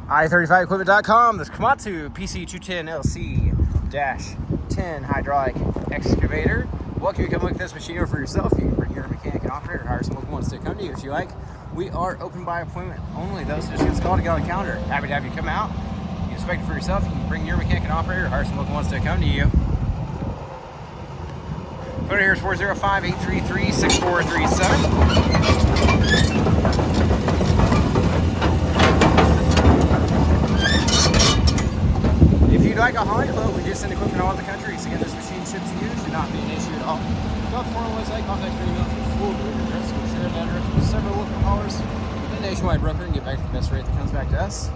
I35equipment.com. This Komatsu PC210LC-10 hydraulic excavator. Welcome. You come look at this machine over for yourself. You can bring your mechanic and operator, hire someone who wants to come to you if you like. We are open by appointment only, though, so just get us called to get on the calendar. Happy to have you come out. You can inspect it for yourself. You can bring your mechanic and operator, hire someone who wants to come to you. Phone here is 405-833-6437. If you'd like a hauling quote, we just send equipment all over the country, so get this machine shipped to you should not be an issue at all. Fill out the form on the website, contact your email for full delivery address. We'll share that address with several local haulers, then nationwide broker, and get back to the best rate that comes back to us.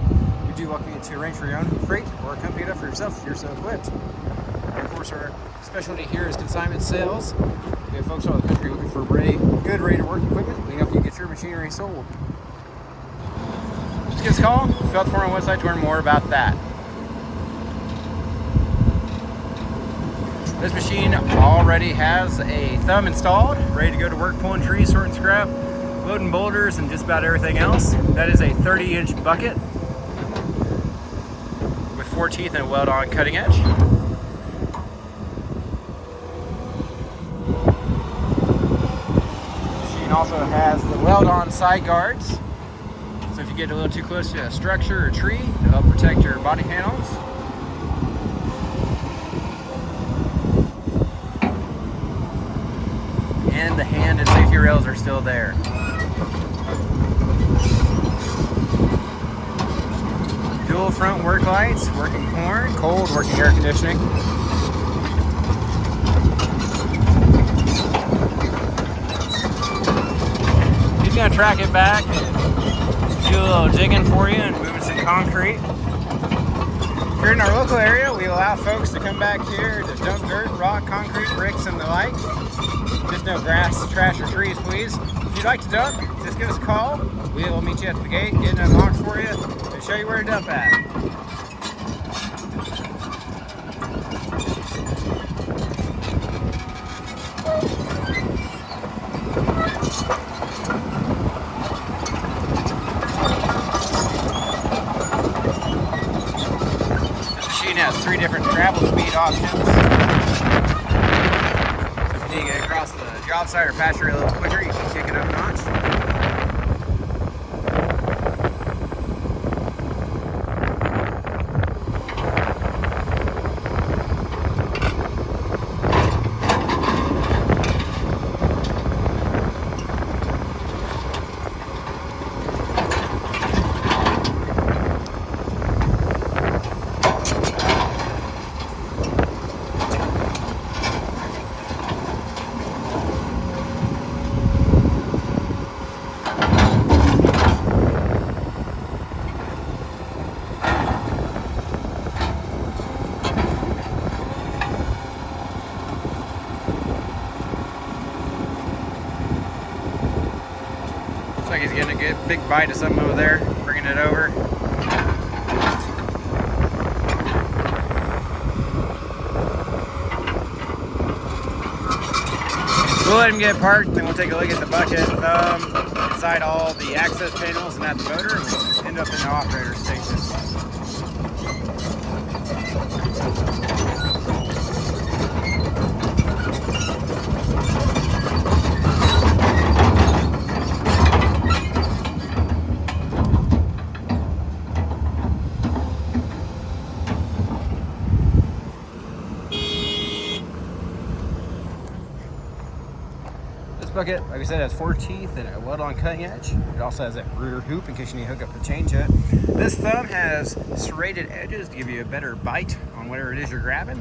We do welcome you to arrange for your own freight or accompany it up for yourself if you're so equipped. And of course, our specialty here is consignment sales. We have folks all over the country looking for good rate of work equipment. We can help you get your machinery sold. Just give us a call, fill out the form on the website to learn more about that. This machine already has a thumb installed, ready to go to work pulling trees, sorting scrap, loading boulders, and just about everything else. That is a 30-inch bucket with 4 teeth and a weld-on cutting edge. The machine also has the weld-on side guards, so if you get a little too close to a structure or tree, it'll help protect your body panels. And the hand and safety rails are still there. Dual front work lights, working corn, cold, working air conditioning. He's gonna track it back and do a little digging for you and moving some concrete. If you're in our local area, we allow folks to come back here to dump dirt, rock, concrete, bricks, and the like. Just no grass, trash, or trees, please. If you'd like to dump, just give us a call. We will meet you at the gate, get it unlocked for you, and show you where to dump at. This machine has 3 different travel speed options. You need to get across the job site or pasture a little quicker, you can kick it up a notch. Looks like he's getting a good big bite of something over there, bringing it over. We'll let him get parked, then we'll take a look at the bucket, inside all the access panels and at the motor, and we'll end up in the operator station. Bucket, like I said, has 4 teeth and a weld-on cutting edge. It also has that rear hoop in case you need to hook up the chain to it. This thumb has serrated edges to give you a better bite on whatever it is you're grabbing.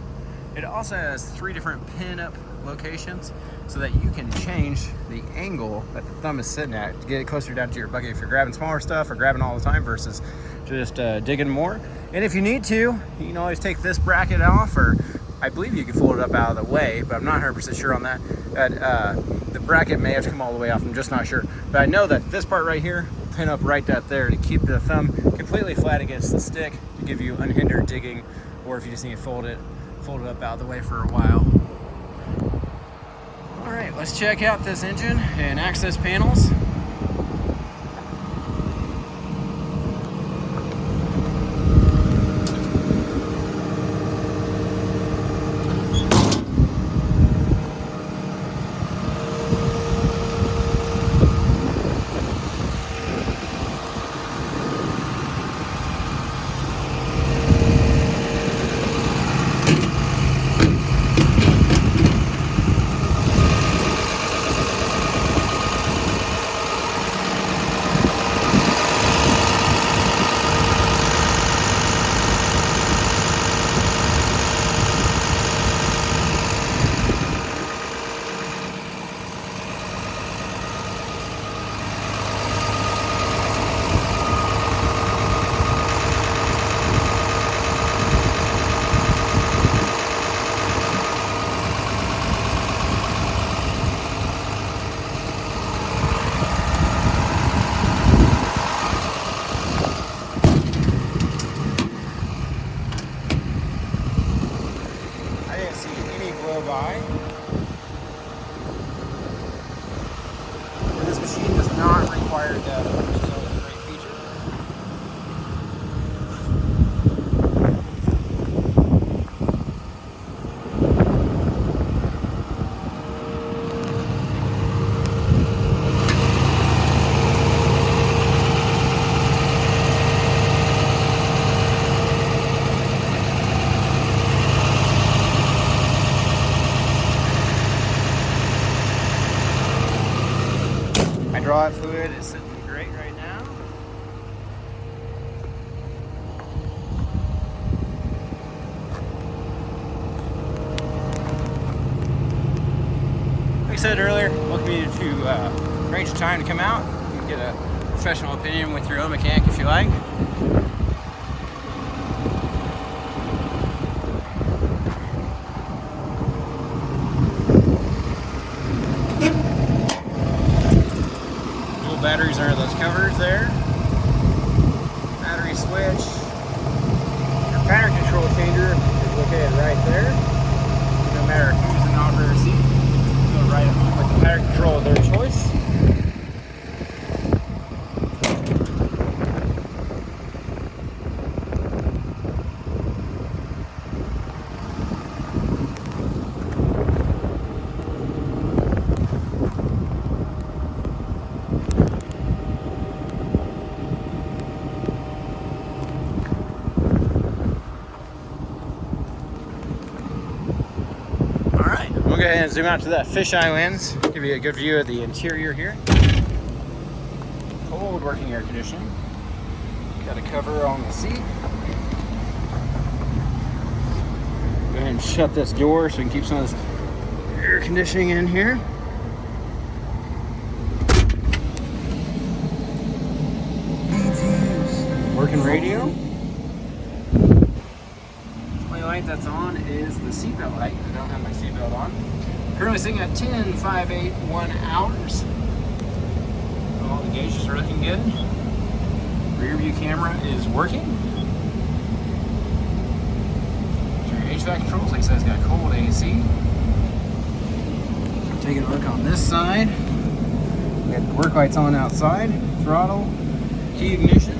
It also has 3 different pin-up locations so that you can change the angle that the thumb is sitting at to get it closer down to your bucket if you're grabbing smaller stuff or grabbing all the time versus just digging more. And if you need to, you can always take this bracket off, or I believe you can fold it up out of the way, but I'm not 100% sure on that. The bracket may have to come all the way off, I'm just not sure. But I know that this part right here will pin up right out there to keep the thumb completely flat against the stick to give you unhindered digging, or if you just need to fold it up out of the way for a while. All right, let's check out this engine and access panels. said earlier, welcome you to arrange a time to come out. You can get a professional opinion with your own mechanic if you like. Dual batteries under those covers there. Battery switch. Your pattern control changer is located right there. No matter who's in the operator seat, go right at home with the pattern control of their choice. We'll go ahead and zoom out to that fisheye lens, give you a good view of the interior here. Cold working air conditioning. Got a cover on the seat. Go ahead and shut this door so we can keep some of this air conditioning in here. Working radio. Light that's on is the seatbelt light. I don't have my seatbelt on. Currently sitting at 10,581 hours. All the gauges are looking good. Rear view camera is working. Your HVAC controls, like I said, it's got cold AC. Taking a look on this side. We got the work lights on outside. Throttle, key ignition.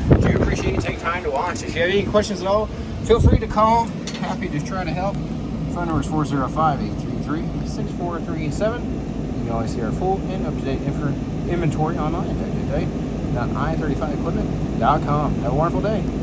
I do appreciate you taking time to watch. If you have any questions at all, feel free to call. Happy to try to help. Phone number is 405-833-6437. You can always see our full and up-to-date inventory online at www.i35equipment.com. Have a wonderful day.